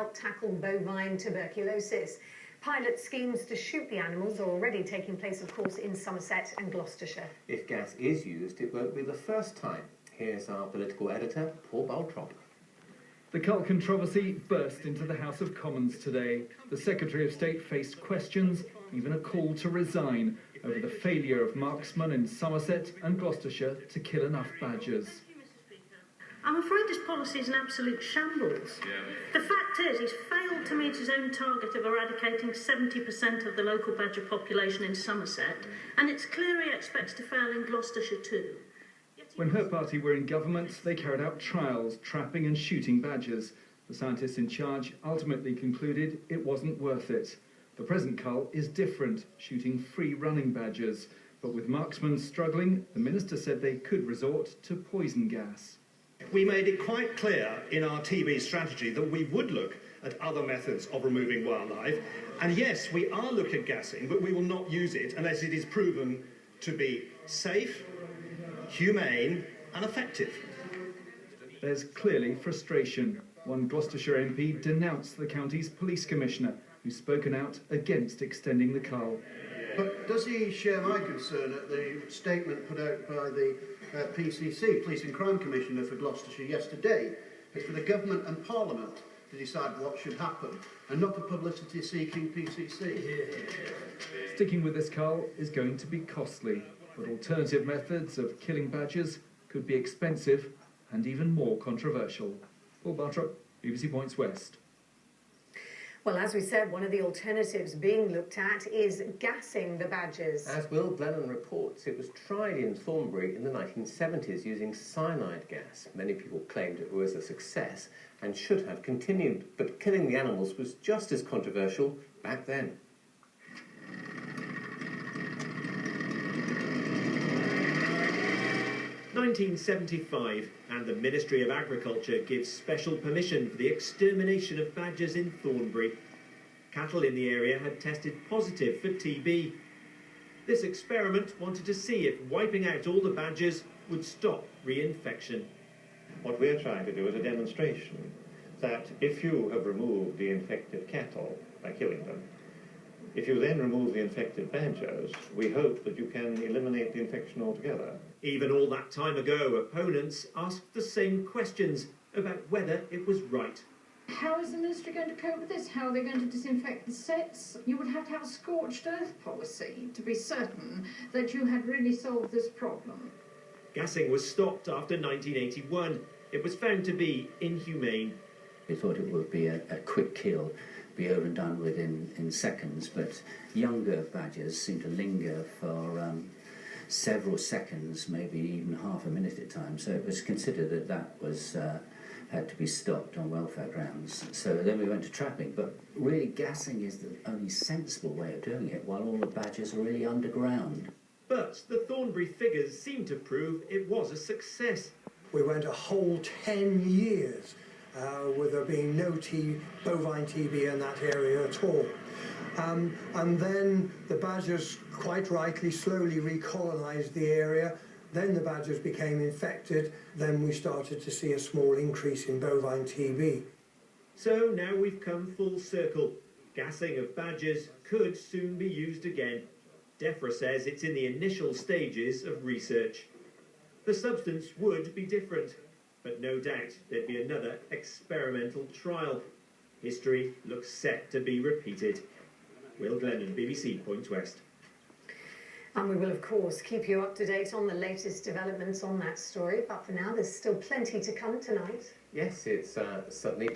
help tackle bovine tuberculosis. Pilot schemes to shoot the animals are already taking place, of course, in Somerset and Gloucestershire. If gas is used, it won't be the first time. Here's our political editor, Paul Baltrop. The cull controversy burst into the House of Commons today. The Secretary of State faced questions, even a call to resign, over the failure of marksmen in Somerset and Gloucestershire to kill enough badgers. I'm afraid this policy is an absolute shambles. The fact is, he's failed to meet his own target of eradicating 70% of the local badger population in Somerset, and it's clear he expects to fail in Gloucestershire too. When her party were in government, they carried out trials, trapping and shooting badgers. The scientists in charge ultimately concluded it wasn't worth it. The present cull is different, shooting free-running badgers. But with marksmen struggling, the minister said they could resort to poison gas. We made it quite clear in our TB strategy that we would look at other methods of removing wildlife. And yes, we are looking at gassing, but we will not use it unless it is proven to be safe, humane and effective. There's clearly frustration. One Gloucestershire MP denounced the county's police commissioner, who's spoken out against extending the cull. But does he share my concern at the statement put out by the PCC, Police and Crime Commissioner for Gloucestershire yesterday? It's for the government and Parliament to decide what should happen, and not the publicity-seeking PCC. Sticking with this cull is going to be costly, but alternative methods of killing badgers could be expensive and even more controversial. Paul Baltrop, BBC Points West. Well, as we said, one of the alternatives being looked at is gassing the badgers. As Will Glennon reports, it was tried in Thornbury in the 1970s using cyanide gas. Many people claimed it was a success and should have continued, but killing the animals was just as controversial back then. (1975) and the Ministry of Agriculture gives special permission for the extermination of badgers in Thornbury. Cattle in the area had tested positive for TB. This experiment wanted to see if wiping out all the badgers would stop reinfection. What we're trying to do is a demonstration that if you have removed the infected cattle by killing them, if you then remove the infected badgers, we hope that you can eliminate the infection altogether. Even all that time ago, opponents asked the same questions about whether it was right. How is the ministry going to cope with this? How are they going to disinfect the sets? You would have to have a scorched earth policy to be certain that you had really solved this problem. Gassing was stopped after 1981. It was found to be inhumane. We thought it would be a quick kill, be over and done with in seconds, but younger badgers seem to linger for several seconds, maybe even half a minute at times. So it was considered that that was had to be stopped on welfare grounds. So then we went to trapping, but really gassing is the only sensible way of doing it while all the badgers are really underground. But the Thornbury figures seem to prove it was a success. We went a whole 10 years with there being no bovine TB in that area at all. And then the badgers, quite rightly, slowly recolonised the area. Then the badgers became infected. Then we started to see a small increase in bovine TB. So now we've come full circle. Gassing of badgers could soon be used again. DEFRA says it's in the initial stages of research. The substance would be different, but no doubt there'd be another experimental trial. History looks set to be repeated. Will Glennon, BBC Points West. And we will, of course, keep you up to date on the latest developments on that story. But for now, there's still plenty to come tonight. Yes, it's certainly